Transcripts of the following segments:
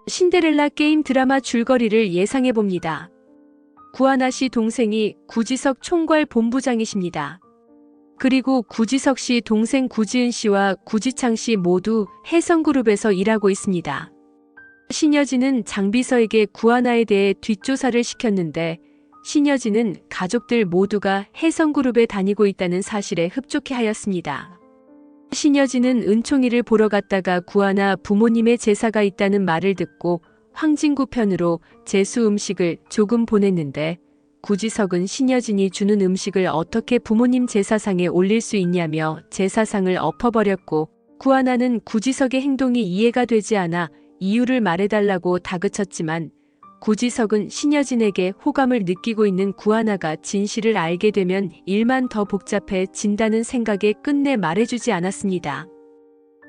신데렐라 게임 드라마 줄거리를 예상해봅니다. 구하나 씨 동생이 구지석 총괄 본부장이십니다. 그리고 구지석 씨 동생 구지은 씨와 구지창 씨 모두 혜성그룹에서 일하고 있습니다. 신여진은 장비서에게 구하나에 대해 뒷조사를 시켰는데 신여진은 가족들 모두가 혜성그룹에 다니고 있다는 사실에 흡족해하였습니다. 신여진은 은총이를 보러 갔다가 구하나 부모님의 제사가 있다는 말을 듣고 황진구 편으로 제수 음식을 조금 보냈는데 구지석은 신여진이 주는 음식을 어떻게 부모님 제사상에 올릴 수 있냐며 제사상을 엎어버렸고 구하나는 구지석의 행동이 이해가 되지 않아 이유를 말해달라고 다그쳤지만 구지석은 신여진에게 호감을 느끼고 있는 구하나가 진실을 알게 되면 일만 더 복잡해진다는 생각에 끝내 말해주지 않았습니다.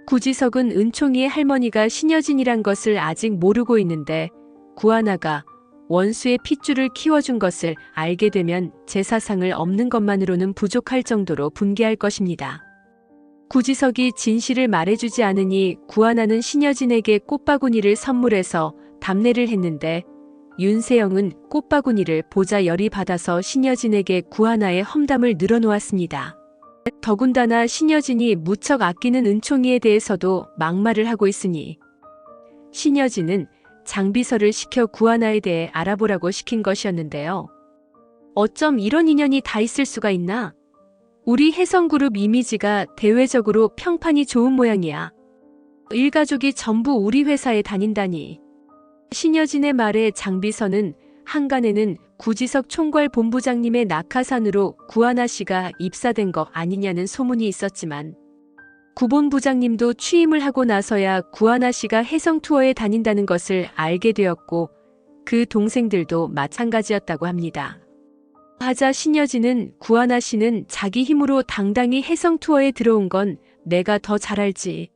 구지석은 은총이의 할머니가 신여진이란 것을 아직 모르고 있는데 구하나가 원수의 핏줄을 키워준 것을 알게 되면 제사상을 엎는 것만으로는 부족할 정도로 분개할 것입니다. 구지석이 진실을 말해주지 않으니 구하나는 신여진에게 꽃바구니를 선물해서 답례를 했는데 윤세영은 꽃바구니를 보자 열이 받아서 신여진에게 구하나의 험담을 늘어놓았습니다. 더군다나 신여진이 무척 아끼는 은총이에 대해서도 막말을 하고 있으니 신여진은 장비서를 시켜 구하나에 대해 알아보라고 시킨 것이었는데요. 어쩜 이런 인연이 다 있을 수가 있나? 우리 혜성그룹 이미지가 대외적으로 평판이 좋은 모양이야. 일가족이 전부 우리 회사에 다닌다니. 신여진의 말에 장비서는 한간에는 구지석 총괄 본부장님의 낙하산으로 구하나 씨가 입사된 거 아니냐는 소문이 있었지만 구 본부장님도 취임을 하고 나서야 구하나 씨가 혜성 투어에 다닌다는 것을 알게 되었고 그 동생들도 마찬가지였다고 합니다. 하자 신여진은 구하나 씨는 자기 힘으로 당당히 혜성 투어에 들어온 건 내가 더 잘 알지.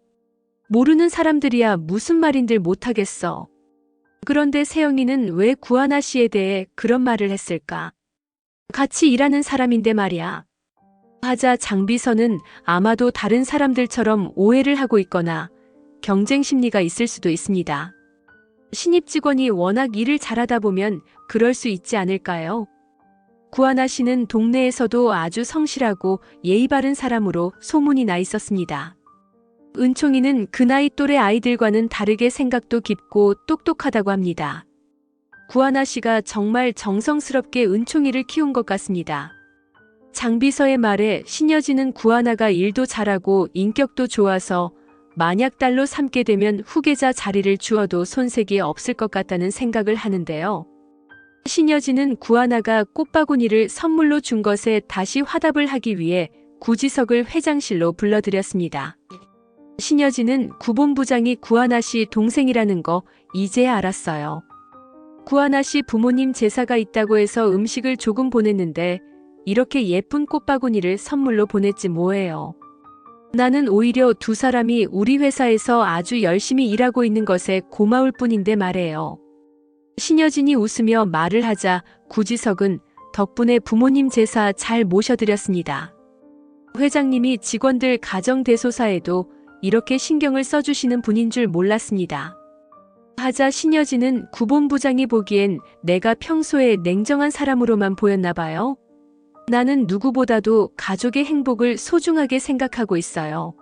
모르는 사람들이야 무슨 말인들 못하겠어. 그런데 세영이는 왜 구하나 씨에 대해 그런 말을 했을까? 같이 일하는 사람인데 말이야. 하자 장비서는 아마도 다른 사람들처럼 오해를 하고 있거나 경쟁 심리가 있을 수도 있습니다. 신입 직원이 워낙 일을 잘하다 보면 그럴 수 있지 않을까요? 구하나 씨는 동네에서도 아주 성실하고 예의 바른 사람으로 소문이 나 있었습니다. 은총이는 그 나이 또래 아이들과는 다르게 생각도 깊고 똑똑하다고 합니다. 구하나 씨가 정말 정성스럽게 은총이를 키운 것 같습니다. 장비서의 말에 신여진은 구하나가 일도 잘하고 인격도 좋아서 만약 딸로 삼게 되면 후계자 자리를 주어도 손색이 없을 것 같다는 생각을 하는데요. 신여진은 구하나가 꽃바구니를 선물로 준 것에 다시 화답을 하기 위해 구지석을 회장실로 불러들였습니다. 신여진은 구 본부장이 구하나 씨 동생이라는 거 이제야 알았어요. 구하나 씨 부모님 제사가 있다고 해서 음식을 조금 보냈는데 이렇게 예쁜 꽃바구니를 선물로 보냈지 뭐예요. 나는 오히려 두 사람이 우리 회사에서 아주 열심히 일하고 있는 것에 고마울 뿐인데 말해요. 신여진이 웃으며 말을 하자 구지석은 덕분에 부모님 제사 잘 모셔드렸습니다. 회장님이 직원들 가정대소사에도 이렇게 신경을 써주시는 분인 줄 몰랐습니다. 하자 신여진은 구 본부장이 보기엔 내가 평소에 냉정한 사람으로만 보였나 봐요. 나는 누구보다도 가족의 행복을 소중하게 생각하고 있어요.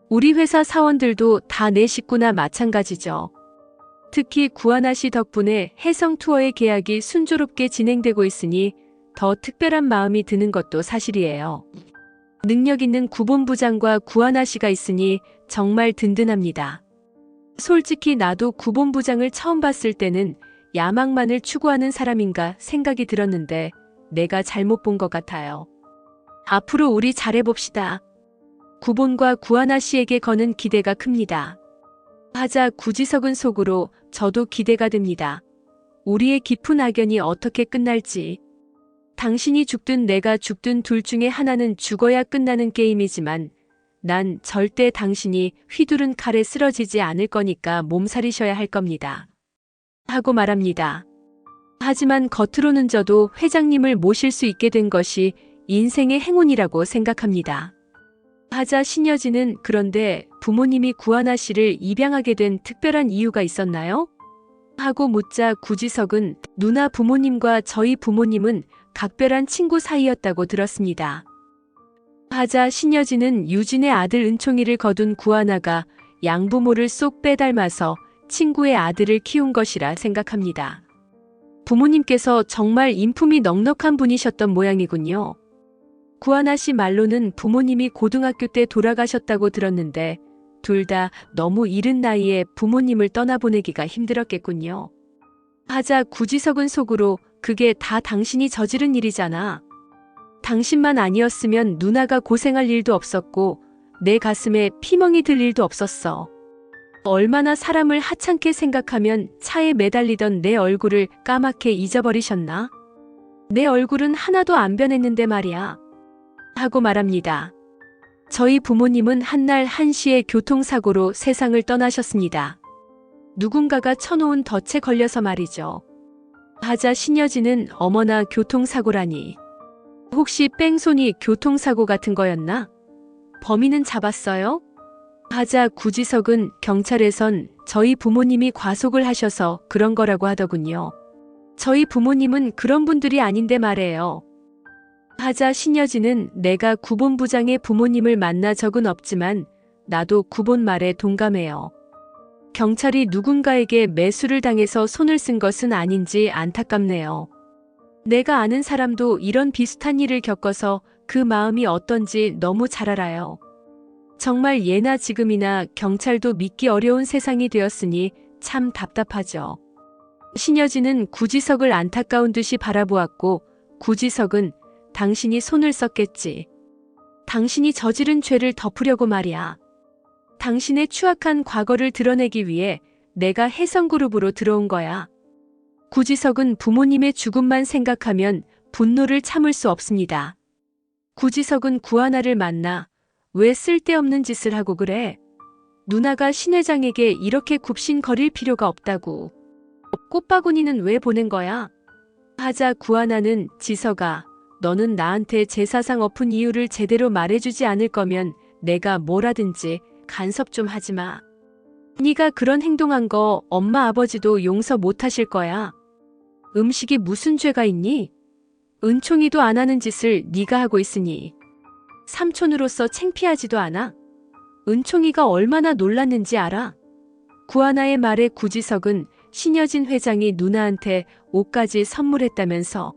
우리 회사 사원들도 다 내 식구나 마찬가지죠. 특히 구하나 씨 덕분에 혜성 투어의 계약이 순조롭게 진행되고 있으니 더 특별한 마음이 드는 것도 사실이에요. 능력 있는 구 본부장과 구하나 씨가 있으니 정말 든든합니다. 솔직히 나도 구 본부장을 처음 봤을 때는 야망만을 추구하는 사람인가 생각이 들었는데 내가 잘못 본 것 같아요. 앞으로 우리 잘해봅시다. 구본과 구하나 씨에게 거는 기대가 큽니다. 하자 구지석은 속으로 저도 기대가 됩니다. 우리의 깊은 악연이 어떻게 끝날지. 당신이 죽든 내가 죽든 둘 중에 하나는 죽어야 끝나는 게임이지만 난 절대 당신이 휘두른 칼에 쓰러지지 않을 거니까 몸살이셔야 할 겁니다. 하고 말합니다. 하지만 겉으로는 저도 회장님을 모실 수 있게 된 것이 인생의 행운이라고 생각합니다. 하자 신여진은 그런데 부모님이 구하나 씨를 입양하게 된 특별한 이유가 있었나요? 하고 묻자 구지석은 누나 부모님과 저희 부모님은 각별한 친구 사이였다고 들었습니다. 하자 신여진은 유진의 아들 은총이를 거둔 구하나가 양부모를 쏙 빼닮아서 친구의 아들을 키운 것이라 생각합니다. 부모님께서 정말 인품이 넉넉한 분이셨던 모양이군요. 구하나 씨 말로는 부모님이 고등학교 때 돌아가셨다고 들었는데 둘 다 너무 이른 나이에 부모님을 떠나보내기가 힘들었겠군요. 하자 구지석은 속으로 그게 다 당신이 저지른 일이잖아. 당신만 아니었으면 누나가 고생할 일도 없었고 내 가슴에 피멍이 들 일도 없었어. 얼마나 사람을 하찮게 생각하면 차에 매달리던 내 얼굴을 까맣게 잊어버리셨나? 내 얼굴은 하나도 안 변했는데 말이야. 하고 말합니다. 저희 부모님은 한날 한시에 교통사고로 세상을 떠나셨습니다. 누군가가 쳐놓은 덫에 걸려서 말이죠. 하자 신여진은 어머나 교통사고라니. 혹시 뺑소니 교통사고 같은 거였나? 범인은 잡았어요? 하자 구지석은 경찰에선 저희 부모님이 과속을 하셔서 그런 거라고 하더군요. 저희 부모님은 그런 분들이 아닌데 말해요. 하자 신여진은 내가 구본부장의 부모님을 만나 적은 없지만 나도 구본 말에 동감해요. 경찰이 누군가에게 매수를 당해서 손을 쓴 것은 아닌지 안타깝네요. 내가 아는 사람도 이런 비슷한 일을 겪어서 그 마음이 어떤지 너무 잘 알아요. 정말 예나 지금이나 경찰도 믿기 어려운 세상이 되었으니 참 답답하죠. 신여진은 구지석을 안타까운 듯이 바라보았고 구지석은 당신이 손을 썼겠지. 당신이 저지른 죄를 덮으려고 말이야. 당신의 추악한 과거를 드러내기 위해 내가 혜성그룹으로 들어온 거야. 구지석은 부모님의 죽음만 생각하면 분노를 참을 수 없습니다. 구지석은 구하나를 만나 왜 쓸데없는 짓을 하고 그래? 누나가 신 회장에게 이렇게 굽신거릴 필요가 없다고. 꽃바구니는 왜 보낸 거야? 하자 구하나는 지석아, 너는 나한테 제사상 엎은 이유를 제대로 말해주지 않을 거면 내가 뭐라든지 간섭 좀 하지 마. 네가 그런 행동한 거 엄마 아버지도 용서 못 하실 거야. 음식이 무슨 죄가 있니? 은총이도 안 하는 짓을 네가 하고 있으니. 삼촌으로서 창피하지도 않아? 은총이가 얼마나 놀랐는지 알아? 구하나의 말에 구지석은 신여진 회장이 누나한테 옷까지 선물했다면서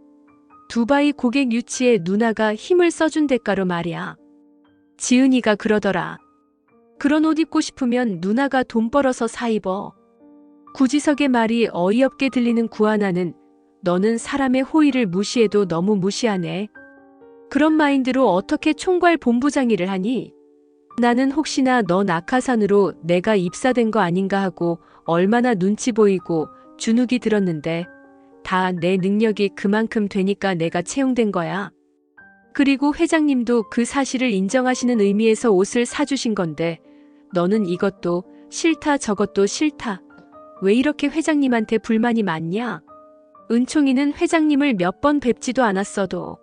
두바이 고객 유치에 누나가 힘을 써준 대가로 말이야. 지은이가 그러더라. 그런 옷 입고 싶으면 누나가 돈 벌어서 사 입어. 구지석의 말이 어이없게 들리는 구하나는 너는 사람의 호의를 무시해도 너무 무시하네. 그런 마인드로 어떻게 총괄 본부장 일을 하니? 나는 혹시나 너 낙하산으로 내가 입사된 거 아닌가 하고 얼마나 눈치 보이고 주눅이 들었는데 다 내 능력이 그만큼 되니까 내가 채용된 거야. 그리고 회장님도 그 사실을 인정하시는 의미에서 옷을 사주신 건데 너는 이것도 싫다 저것도 싫다. 왜 이렇게 회장님한테 불만이 많냐? 은총이는 회장님을 몇 번 뵙지도 않았어도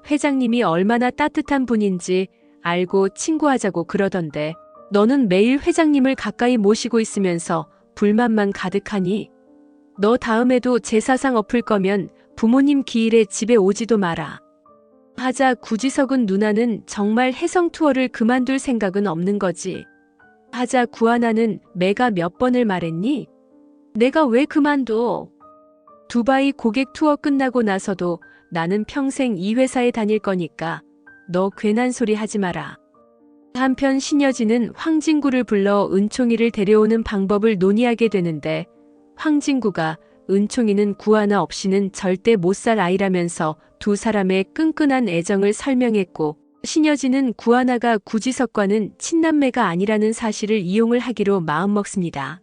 회장님이 얼마나 따뜻한 분인지 알고 친구하자고 그러던데 너는 매일 회장님을 가까이 모시고 있으면서 불만만 가득하니? 너 다음에도 제사상 엎을 거면 부모님 기일에 집에 오지도 마라. 하자 구지석은 누나는 정말 혜성 투어를 그만둘 생각은 없는 거지. 하자 구하나는 내가 몇 번을 말했니? 내가 왜 그만둬? 두바이 고객 투어 끝나고 나서도 나는 평생 이 회사에 다닐 거니까 너 괜한 소리 하지 마라. 한편 신여진은 황진구를 불러 은총이를 데려오는 방법을 논의하게 되는데 황진구가 은총이는 구하나 없이는 절대 못 살 아이라면서 두 사람의 끈끈한 애정을 설명했고 신여진은 구하나가 구지석과는 친남매가 아니라는 사실을 이용을 하기로 마음먹습니다.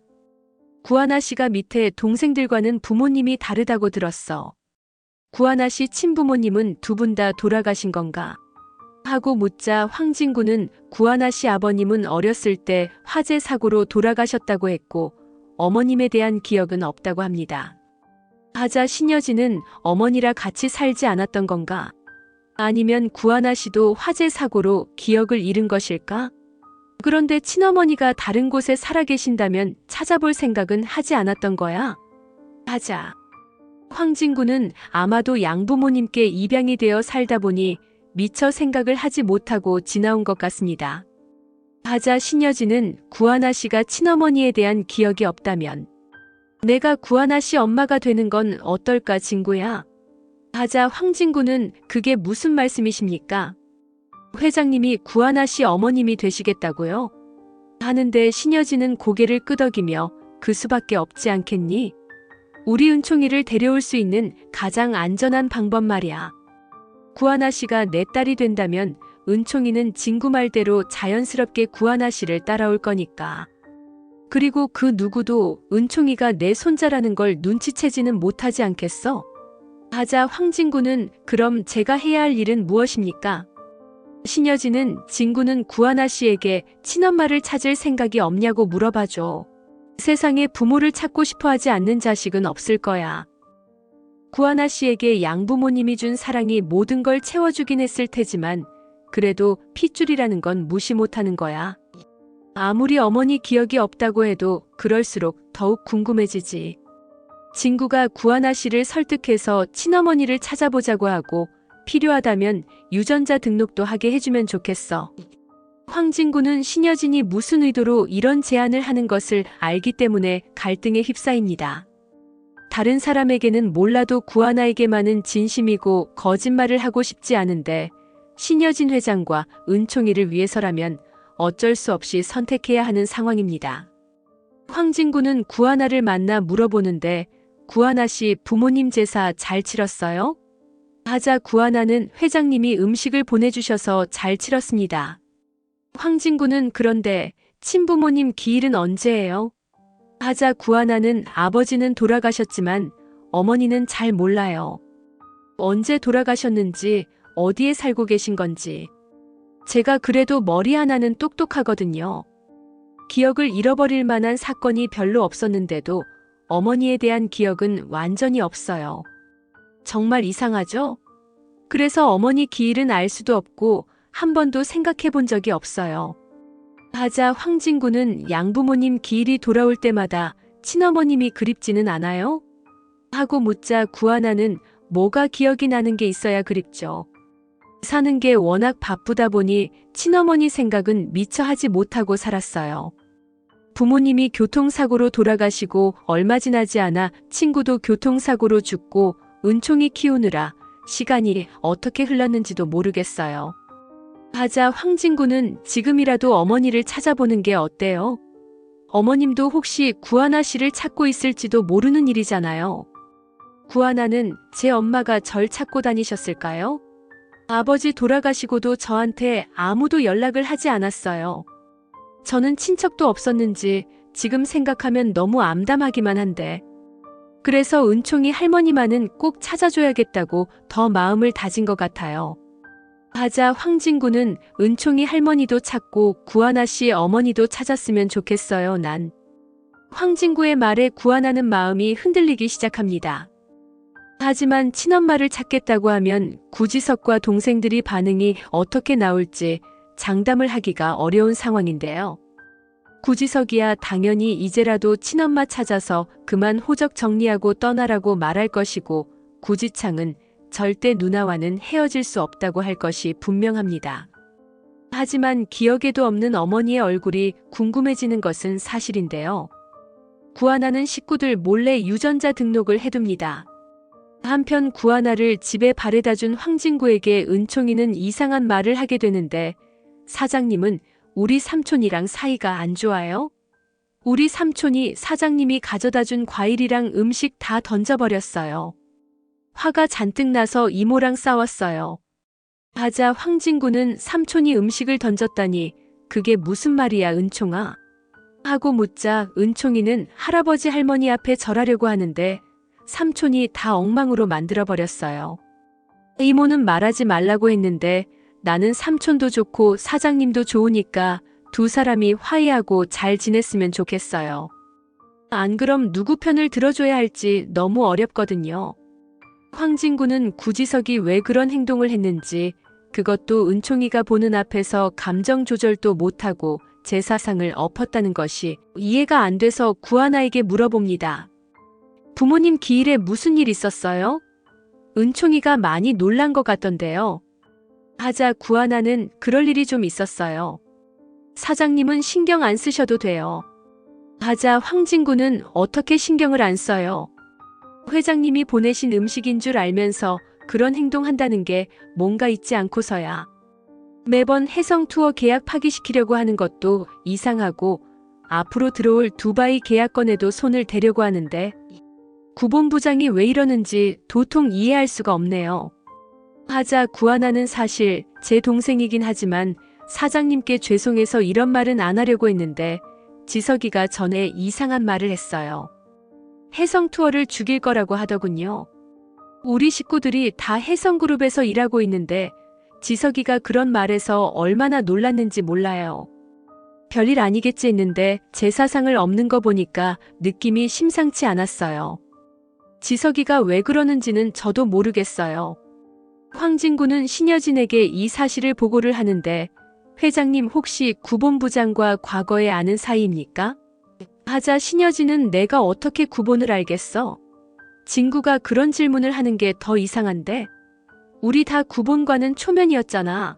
구하나 씨가 밑에 동생들과는 부모님이 다르다고 들었어. 구하나 씨 친부모님은 두 분 다 돌아가신 건가? 하고 묻자 황진구는 구하나 씨 아버님은 어렸을 때 화재 사고로 돌아가셨다고 했고 어머님에 대한 기억은 없다고 합니다. 하자 신여진은 어머니라 같이 살지 않았던 건가? 아니면 구하나 씨도 화재 사고로 기억을 잃은 것일까? 그런데 친어머니가 다른 곳에 살아 계신다면 찾아볼 생각은 하지 않았던 거야? 하자 황진구는 아마도 양부모님께 입양이 되어 살다 보니 미처 생각을 하지 못하고 지나온 것 같습니다. 하자 신여진은 구하나 씨가 친어머니에 대한 기억이 없다면 내가 구하나 씨 엄마가 되는 건 어떨까 진구야? 하자 황진구는 그게 무슨 말씀이십니까? 회장님이 구하나 씨 어머님이 되시겠다고요? 하는데 신여진은 고개를 끄덕이며 그 수밖에 없지 않겠니? 우리 은총이를 데려올 수 있는 가장 안전한 방법 말이야. 구하나 씨가 내 딸이 된다면 은총이는 진구 말대로 자연스럽게 구하나 씨를 따라올 거니까. 그리고 그 누구도 은총이가 내 손자라는 걸 눈치채지는 못하지 않겠어? 하자 황진구는 그럼 제가 해야 할 일은 무엇입니까? 신여진은 진구는 구하나 씨에게 친엄마를 찾을 생각이 없냐고 물어봐줘. 세상에 부모를 찾고 싶어 하지 않는 자식은 없을 거야. 구하나 씨에게 양부모님이 준 사랑이 모든 걸 채워주긴 했을 테지만 그래도 핏줄이라는 건 무시 못하는 거야. 아무리 어머니 기억이 없다고 해도 그럴수록 더욱 궁금해지지. 진구가 구하나 씨를 설득해서 친어머니를 찾아보자고 하고 필요하다면 유전자 등록도 하게 해주면 좋겠어. 황진구는 신여진이 무슨 의도로 이런 제안을 하는 것을 알기 때문에 갈등에 휩싸입니다. 다른 사람에게는 몰라도 구하나에게만은 진심이고 거짓말을 하고 싶지 않은데 신여진 회장과 은총이를 위해서라면 어쩔 수 없이 선택해야 하는 상황입니다. 황진구는 구하나를 만나 물어보는데 구하나 씨 부모님 제사 잘 치렀어요? 하자 구하나는 회장님이 음식을 보내주셔서 잘 치렀습니다. 황진구는 그런데 친부모님 기일은 언제예요? 하자 구하나는 아버지는 돌아가셨지만 어머니는 잘 몰라요. 언제 돌아가셨는지 어디에 살고 계신 건지. 제가 그래도 머리 하나는 똑똑하거든요. 기억을 잃어버릴 만한 사건이 별로 없었는데도 어머니에 대한 기억은 완전히 없어요. 정말 이상하죠? 그래서 어머니 기일은 알 수도 없고 한 번도 생각해 본 적이 없어요. 하자 황진구는 양부모님 기일이 돌아올 때마다 친어머님이 그립지는 않아요? 하고 묻자 구하나는 뭐가 기억이 나는 게 있어야 그립죠. 사는 게 워낙 바쁘다 보니 친어머니 생각은 미처 하지 못하고 살았어요. 부모님이 교통사고로 돌아가시고 얼마 지나지 않아 친구도 교통사고로 죽고 은총이 키우느라 시간이 어떻게 흘렀는지도 모르겠어요. 하자 황진구는 지금이라도 어머니를 찾아보는 게 어때요? 어머님도 혹시 구하나 씨를 찾고 있을지도 모르는 일이잖아요. 구하나는 제 엄마가 절 찾고 다니셨을까요? 아버지 돌아가시고도 저한테 아무도 연락을 하지 않았어요. 저는 친척도 없었는지 지금 생각하면 너무 암담하기만 한데. 그래서 은총이 할머니만은 꼭 찾아줘야겠다고 더 마음을 다진 것 같아요. 하자 황진구는 은총이 할머니도 찾고 구하나 씨 어머니도 찾았으면 좋겠어요. 난. 황진구의 말에 구하나는 마음이 흔들리기 시작합니다. 하지만 친엄마를 찾겠다고 하면 구지석과 동생들이 반응이 어떻게 나올지 장담을 하기가 어려운 상황인데요. 구지석이야 당연히 이제라도 친엄마 찾아서 그만 호적 정리하고 떠나라고 말할 것이고 구지창은 절대 누나와는 헤어질 수 없다고 할 것이 분명합니다. 하지만 기억에도 없는 어머니의 얼굴이 궁금해지는 것은 사실인데요. 구하나는 식구들 몰래 유전자 등록을 해둡니다. 한편 구하나를 집에 바래다 준 황진구에게 은총이는 이상한 말을 하게 되는데 사장님은 우리 삼촌이랑 사이가 안 좋아요? 우리 삼촌이 사장님이 가져다 준 과일이랑 음식 다 던져버렸어요. 화가 잔뜩 나서 이모랑 싸웠어요. 하자 황진구는 삼촌이 음식을 던졌다니 그게 무슨 말이야 은총아? 하고 묻자 은총이는 할아버지 할머니 앞에 절하려고 하는데 삼촌이 다 엉망으로 만들어버렸어요. 이모는 말하지 말라고 했는데 나는 삼촌도 좋고 사장님도 좋으니까 두 사람이 화해하고 잘 지냈으면 좋겠어요. 안 그럼 누구 편을 들어줘야 할지 너무 어렵거든요. 황진구는 구지석이 왜 그런 행동을 했는지 그것도 은총이가 보는 앞에서 감정 조절도 못하고 제사상을 엎었다는 것이 이해가 안 돼서 구하나에게 물어봅니다. 부모님 기일에 무슨 일 있었어요? 은총이가 많이 놀란 것 같던데요. 하자 구하나는 그럴 일이 좀 있었어요. 사장님은 신경 안 쓰셔도 돼요. 하자 황진구는 어떻게 신경을 안 써요? 회장님이 보내신 음식인 줄 알면서 그런 행동한다는 게 뭔가 있지 않고서야. 매번 해성 투어 계약 파기시키려고 하는 것도 이상하고 앞으로 들어올 두바이 계약건에도 손을 대려고 하는데 구본부장이 왜 이러는지 도통 이해할 수가 없네요. 하자 구하나는 사실 제 동생이긴 하지만 사장님께 죄송해서 이런 말은 안 하려고 했는데 지석이가 전에 이상한 말을 했어요. 해성 투어를 죽일 거라고 하더군요. 우리 식구들이 다 해성그룹에서 일하고 있는데 지석이가 그런 말에서 얼마나 놀랐는지 몰라요. 별일 아니겠지 했는데 제 사상을 없는 거 보니까 느낌이 심상치 않았어요. 지석이가 왜 그러는지는 저도 모르겠어요. 황진구는 신여진에게 이 사실을 보고를 하는데 회장님 혹시 구본부장과 과거에 아는 사이입니까? 하자 신여진은 내가 어떻게 구본을 알겠어? 진구가 그런 질문을 하는 게 더 이상한데 우리 다 구본과는 초면이었잖아.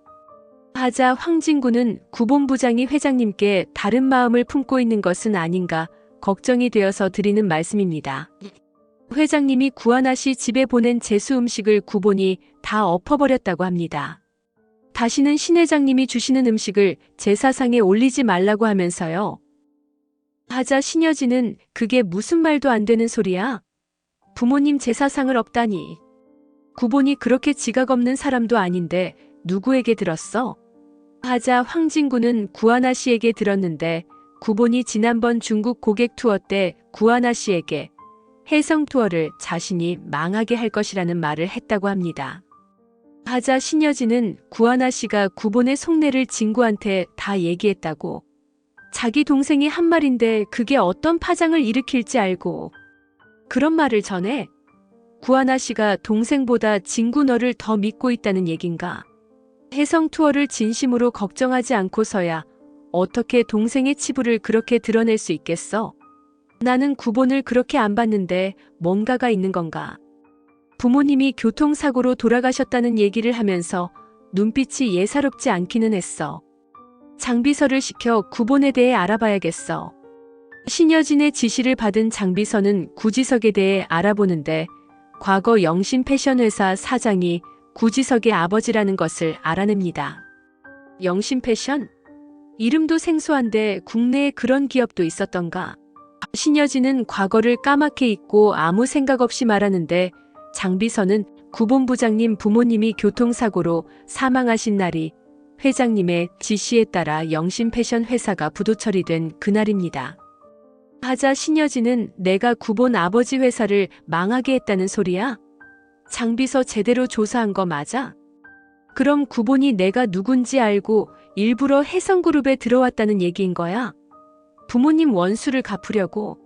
하자 황진구는 구본부장이 회장님께 다른 마음을 품고 있는 것은 아닌가 걱정이 되어서 드리는 말씀입니다. 회장님이 구하나 씨 집에 보낸 제수 음식을 구본이 다 엎어버렸다고 합니다. 다시는 신 회장님이 주시는 음식을 제사상에 올리지 말라고 하면서요. 하자 신여진은 그게 무슨 말도 안 되는 소리야? 부모님 제사상을 엎다니. 구본이 그렇게 지각 없는 사람도 아닌데 누구에게 들었어? 하자 황진구는 구하나 씨에게 들었는데 구본이 지난번 중국 고객 투어 때 구하나 씨에게 해성 투어를 자신이 망하게 할 것이라는 말을 했다고 합니다. 하자 신여진은 구하나 씨가 구본의 속내를 진구한테 다 얘기했다고. 자기 동생이 한 말인데 그게 어떤 파장을 일으킬지 알고 그런 말을 전해? 구하나 씨가 동생보다 진구 너를 더 믿고 있다는 얘긴가? 해성 투어를 진심으로 걱정하지 않고서야 어떻게 동생의 치부를 그렇게 드러낼 수 있겠어? 나는 구본을 그렇게 안 봤는데 뭔가가 있는 건가? 부모님이 교통사고로 돌아가셨다는 얘기를 하면서 눈빛이 예사롭지 않기는 했어. 장비서를 시켜 구본에 대해 알아봐야겠어. 신여진의 지시를 받은 장비서는 구지석에 대해 알아보는데 과거 영신 패션회사 사장이 구지석의 아버지라는 것을 알아냅니다. 영신 패션? 이름도 생소한데 국내에 그런 기업도 있었던가? 신여진은 과거를 까맣게 잊고 아무 생각 없이 말하는데 장비서는 구본부장님 부모님이 교통사고로 사망하신 날이 회장님의 지시에 따라 영신 패션 회사가 부도 처리된 그날입니다. 하자 신여진은 내가 구본 아버지 회사를 망하게 했다는 소리야? 장비서 제대로 조사한 거 맞아? 그럼 구본이 내가 누군지 알고 일부러 해성그룹에 들어왔다는 얘기인 거야? 부모님 원수를 갚으려고?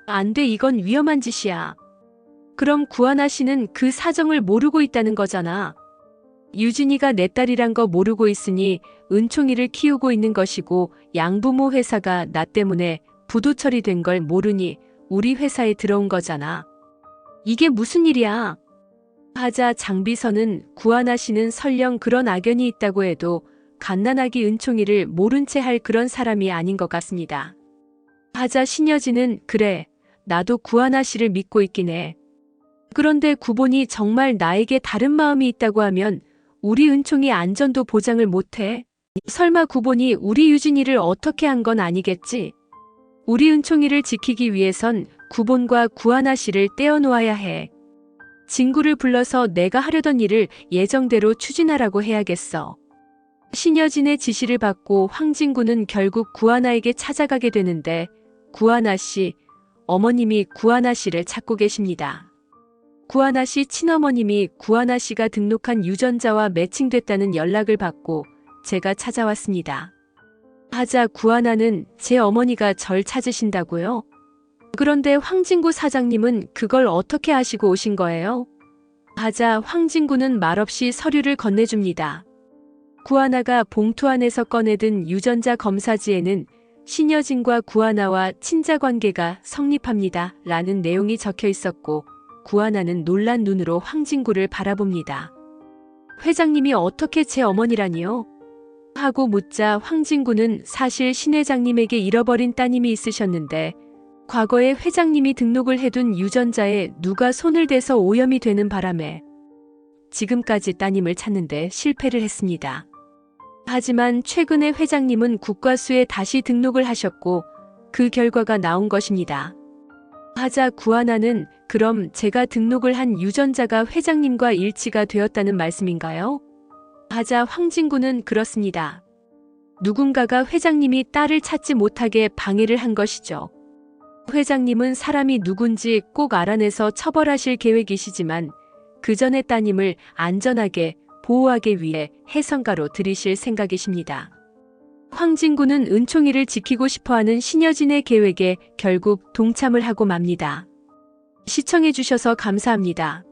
안 돼, 이건 위험한 짓이야. 그럼 구하나 씨는 그 사정을 모르고 있다는 거잖아. 유진이가 내 딸이란 거 모르고 있으니 은총이를 키우고 있는 것이고 양부모 회사가 나 때문에 부도 처리된 걸 모르니 우리 회사에 들어온 거잖아. 이게 무슨 일이야? 하자 장비서는 구하나 씨는 설령 그런 악연이 있다고 해도 갓난아기 은총이를 모른 채 할 그런 사람이 아닌 것 같습니다. 하자 신여진은 그래, 나도 구하나 씨를 믿고 있긴 해. 그런데 구본이 정말 나에게 다른 마음이 있다고 하면 우리 은총이 안전도 보장을 못해? 설마 구본이 우리 유진이를 어떻게 한 건 아니겠지? 우리 은총이를 지키기 위해선 구본과 구하나 씨를 떼어놓아야 해. 진구를 불러서 내가 하려던 일을 예정대로 추진하라고 해야겠어. 신여진의 지시를 받고 황진구는 결국 구하나에게 찾아가게 되는데 구하나 씨, 어머님이 구하나 씨를 찾고 계십니다. 구하나 씨 친어머님이 구하나 씨가 등록한 유전자와 매칭됐다는 연락을 받고 제가 찾아왔습니다. 하자 구하나는 제 어머니가 절 찾으신다고요? 그런데 황진구 사장님은 그걸 어떻게 아시고 오신 거예요? 하자 황진구는 말없이 서류를 건네줍니다. 구하나가 봉투 안에서 꺼내든 유전자 검사지에는 신여진과 구하나와 친자관계가 성립합니다. 라는 내용이 적혀 있었고 구하나는 놀란 눈으로 황진구를 바라봅니다. 회장님이 어떻게 제 어머니라니요? 하고 묻자 황진구는 사실 신 회장님에게 잃어버린 따님이 있으셨는데 과거에 회장님이 등록을 해둔 유전자에 누가 손을 대서 오염이 되는 바람에 지금까지 따님을 찾는데 실패를 했습니다. 하지만 최근에 회장님은 국과수에 다시 등록을 하셨고 그 결과가 나온 것입니다. 하자 구하나는 그럼 제가 등록을 한 유전자가 회장님과 일치가 되었다는 말씀인가요? 하자 황진구는 그렇습니다. 누군가가 회장님이 딸을 찾지 못하게 방해를 한 것이죠. 회장님은 사람이 누군지 꼭 알아내서 처벌하실 계획이시지만 그 전에 따님을 안전하게 보호하기 위해 해성가로 들이실 생각이십니다. 황진구는 은총이를 지키고 싶어하는 신여진의 계획에 결국 동참을 하고 맙니다. 시청해주셔서 감사합니다.